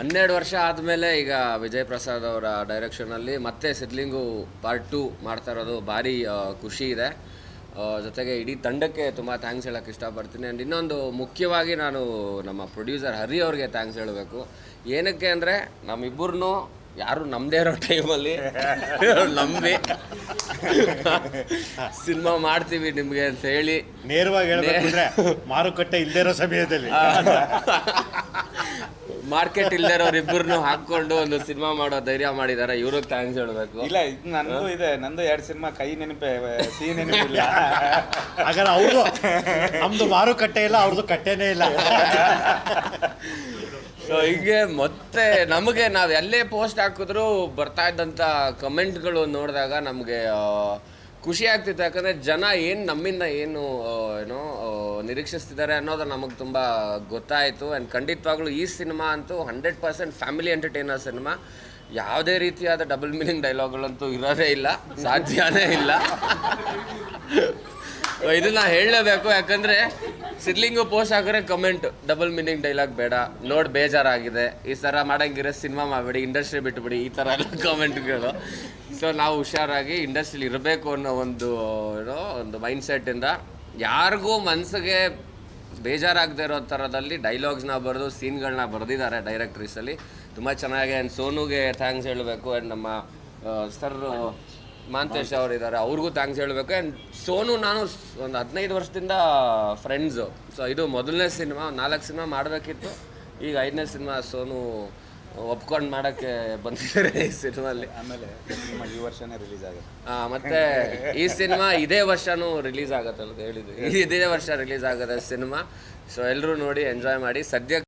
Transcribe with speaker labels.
Speaker 1: 12 ವರ್ಷ ಆದಮೇಲೆ ಈಗ ವಿಜಯ್ ಪ್ರಸಾದ್ ಅವರ ಡೈರೆಕ್ಷನಲ್ಲಿ ಮತ್ತೆ ಸಿದ್ಲಿಂಗು ಪಾರ್ಟ್ 2 ಮಾಡ್ತಾ ಇರೋದು ಭಾರಿ ಖುಷಿ ಇದೆ. ಜೊತೆಗೆ ಇಡೀ ತಂಡಕ್ಕೆ ತುಂಬ ಥ್ಯಾಂಕ್ಸ್ ಹೇಳೋಕ್ಕೆ ಇಷ್ಟಪಡ್ತೀನಿ. ಆ್ಯಂಡ್ ಇನ್ನೊಂದು ಮುಖ್ಯವಾಗಿ ನಾನು ನಮ್ಮ ಪ್ರೊಡ್ಯೂಸರ್ ಹರಿ ಅವ್ರಿಗೆ ಥ್ಯಾಂಕ್ಸ್ ಹೇಳಬೇಕು. ಏನಕ್ಕೆ ಅಂದರೆ ನಮ್ಮಿಬ್ಬರನ್ನೂ ಯಾರು ನಮ್ಮದೇ ಇರೋ ಟೈಮಲ್ಲಿ ನಂಬಿ ಸಿನಿಮಾ ಮಾಡ್ತೀವಿ ನಿಮಗೆ ಅಂತ ಹೇಳಿ
Speaker 2: ನೇರವಾಗಿ ಹೇಳಬೇಕಂದ್ರೆ ಮಾರುಕಟ್ಟೆ ಇಲ್ಲದೇ ಇರೋ ಸಮಯದಲ್ಲಿ
Speaker 1: ಮಾರ್ಕೆಟ್ ಇಲ್ದಿರೋರು ಇಬ್ಬರನ್ನು ಹಾಕೊಂಡು ಒಂದು ಸಿನಿಮಾ ಮಾಡೋ ಧೈರ್ಯ ಮಾಡಿದ್ದಾರೆ. ಇವ್ರಿಗೆ ಥ್ಯಾಂಕ್ಸ್ ಹೇಳಬೇಕು.
Speaker 3: ಇಲ್ಲ, ಇದು ನಂದು ಇದೆ, ನಂದು 2 ಸಿನಿಮಾ ಕೈ ನೆನಪೆ ಸಿಹಿ ನೆನಪಿಲ್ಲ.
Speaker 2: ಹಾಗಾದ್ರೆ ಅವ್ರದ್ದು ನಮ್ದು ಮಾರುಕಟ್ಟೆ ಇಲ್ಲ, ಅವ್ರದ್ದು ಕಟ್ಟೆನೇ ಇಲ್ಲ.
Speaker 1: ಸೊ ಹೀಗೆ ಮತ್ತೆ ನಮಗೆ ನಾವು ಎಲ್ಲೇ ಪೋಸ್ಟ್ ಹಾಕಿದ್ರು ಬರ್ತಾ ಇದ್ದಂಥ ಕಮೆಂಟ್ಗಳು ನೋಡಿದಾಗ ನಮಗೆ ಖುಷಿ ಆಗ್ತಿತ್ತು. ಯಾಕಂದರೆ ಜನ ಏನು ನಮ್ಮಿಂದ ಏನು ನಿರೀಕ್ಷಿಸ್ತಿದ್ದಾರೆ ಅನ್ನೋದು ನಮಗೆ ತುಂಬ ಗೊತ್ತಾಯಿತು. ಆ್ಯಂಡ್ ಖಂಡಿತವಾಗ್ಲೂ ಈ ಸಿನಿಮಾ ಅಂತೂ 100% ಫ್ಯಾಮಿಲಿ ಎಂಟರ್ಟೈನರ್ ಸಿನಿಮಾ. ಯಾವುದೇ ರೀತಿಯಾದ ಡಬಲ್ ಮೀನಿಂಗ್ ಡೈಲಾಗ್ಗಳಂತೂ ಇರೋದೇ ಇಲ್ಲ, ಸಾಧ್ಯನೇ ಇಲ್ಲ. ಇದನ್ನ ಹೇಳಲೇಬೇಕು. ಯಾಕಂದರೆ ಸಿದ್ಲಿಂಗು ಪೋಸ್ಟ್ ಹಾಕಿದ್ರೆ ಕಮೆಂಟ್ ಡಬಲ್ ಮೀನಿಂಗ್ ಡೈಲಾಗ್ ಬೇಡ, ನೋಡಿ ಬೇಜಾರಾಗಿದೆ, ಈ ಥರ ಮಾಡೋಂಗಿರೋ ಸಿನಿಮಾ ಮಾಡಬೇಡಿ, ಇಂಡಸ್ಟ್ರಿ ಬಿಟ್ಟುಬಿಡಿ, ಈ ಥರ ಎಲ್ಲ ಕಮೆಂಟ್ಗಳು. ಸೊ ನಾವು ಹುಷಾರಾಗಿ ಇಂಡಸ್ಟ್ರಿಲಿ ಇರಬೇಕು ಅನ್ನೋ ಒಂದು ಮೈಂಡ್ಸೆಟ್ಟಿಂದ ಯಾರಿಗೂ ಮನಸ್ಸಿಗೆ ಬೇಜಾರಾಗದೇ ಇರೋ ಥರದಲ್ಲಿ ಡೈಲಾಗ್ಸ್ನ ಬರೆದು ಸೀನ್ಗಳನ್ನ ಬರೆದಿದ್ದಾರೆ ಡೈರೆಕ್ಟ್ರೀಸಲ್ಲಿ ತುಂಬ ಚೆನ್ನಾಗಿ. ಆ್ಯಂಡ್ ಸೋನುಗೆ ಥ್ಯಾಂಕ್ಸ್ ಹೇಳಬೇಕು. ಆ್ಯಂಡ್ ನಮ್ಮ ಸರ್ ಮಾಂತೇಶ್ ಅವರು ಇದ್ದಾರೆ, ಅವ್ರಿಗೂ ಥ್ಯಾಂಕ್ಸ್ ಹೇಳಬೇಕು. ಆ್ಯಂಡ್ ಸೋನು ನಾನು ಒಂದು 15 ವರ್ಷದಿಂದ ಫ್ರೆಂಡ್ಸು. ಸೊ ಇದು ಮೊದಲನೇ ಸಿನಿಮಾ, 4 ಸಿನಿಮಾ ಮಾಡಬೇಕಿತ್ತು, ಈಗ 5ನೇ ಸಿನಿಮಾ ಸೋನು ಒಪ್ಕೊಂಡು ಮಾಡೋಕ್ಕೆ ಬಂದಿದ್ದಾರೆ ಈ ಸಿನಿಮಾಲ್ಲಿ.
Speaker 3: ಆಮೇಲೆ ಸಿನಿಮಾ ಈ ವರ್ಷನೇ ರಿಲೀಸ್ ಆಗುತ್ತೆ.
Speaker 1: ಮತ್ತು ಈ ಸಿನಿಮಾ ಇದೇ ವರ್ಷವೂ ರಿಲೀಸ್ ಆಗುತ್ತೆ ಅಂತ ಹೇಳಿದ್ವಿ. ಇದೇ ವರ್ಷ ರಿಲೀಸ್ ಆಗುತ್ತೆ ಸಿನಿಮಾ. ಸೊ ಎಲ್ಲರೂ ನೋಡಿ ಎಂಜಾಯ್ ಮಾಡಿ. ಸದ್ಯಕ್ಕೆ